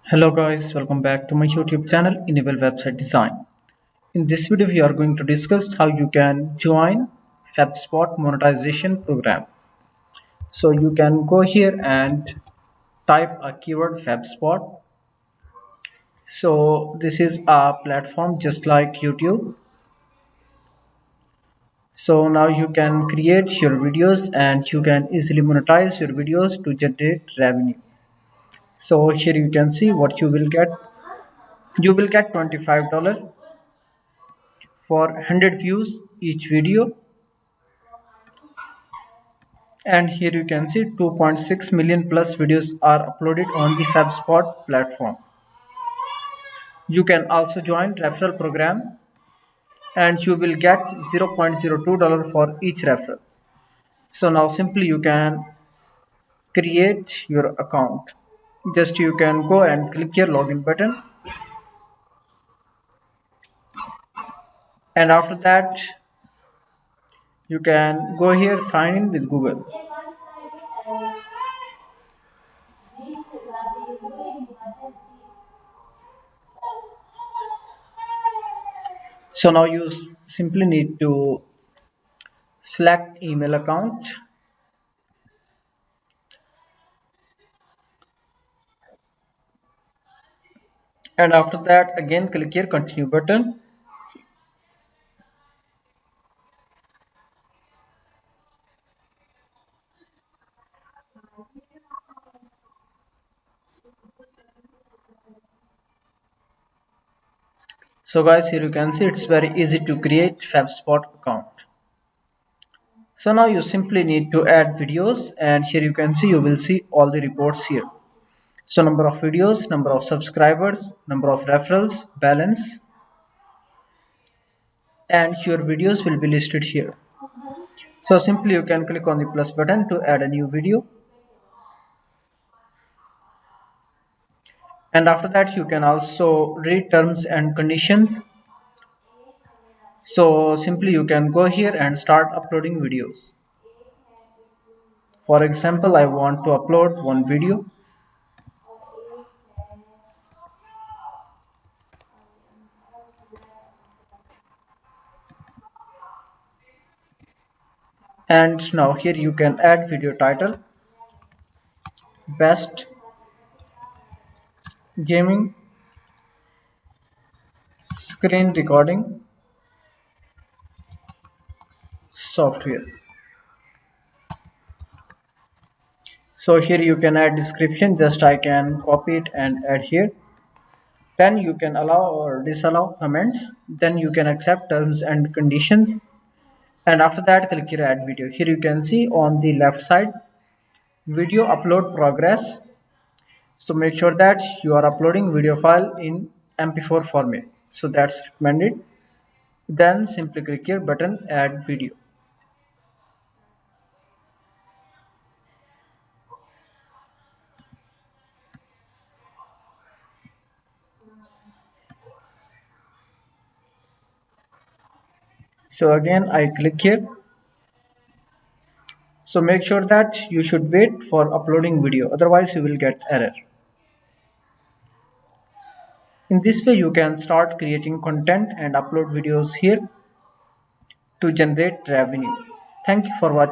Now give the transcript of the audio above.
Hello guys, welcome back to my YouTube channel Enable Website Design. In this video we are going to discuss how you can join Febspot monetization program. So you can go here and type a keyword Febspot. So this is a platform just like YouTube. So now you can create your videos and you can easily monetize your videos to generate revenue. So here you can see what you will get. You will get $25 for 100 views each video, and here you can see 2.6 million plus videos are uploaded on the Febspot platform. You can also join referral program and you will get $0.02 for each referral. So now simply you can create your account. Just you can go and click your login button, and after that you can go here sign in with Google. So now you simply need to select email account, and after that again click here continue button. So guys, here you can see it's very easy to create Febspot account. So now you simply need to add videos, and here you can see you will see all the reports here. So number of videos, number of subscribers, number of referrals, balance, and your videos will be listed here. So simply you can click on the plus button to add a new video, and after that you can also read terms and conditions. So simply you can go here and start uploading videos. For example, I want to upload one video. And now here you can add video title, best gaming screen recording software. So here you can add description, just I can copy it and add here. Then you can allow or disallow comments, then you can accept terms and conditions, and after that click here add video. Here you can see on the left side video upload progress. So make sure that you are uploading video file in MP4 format, so that's recommended. Then simply click here button add video. So again I click here. So make sure that you should wait for uploading video, otherwise you will get error. In this way you can start creating content and upload videos here to generate revenue. Thank you for watching.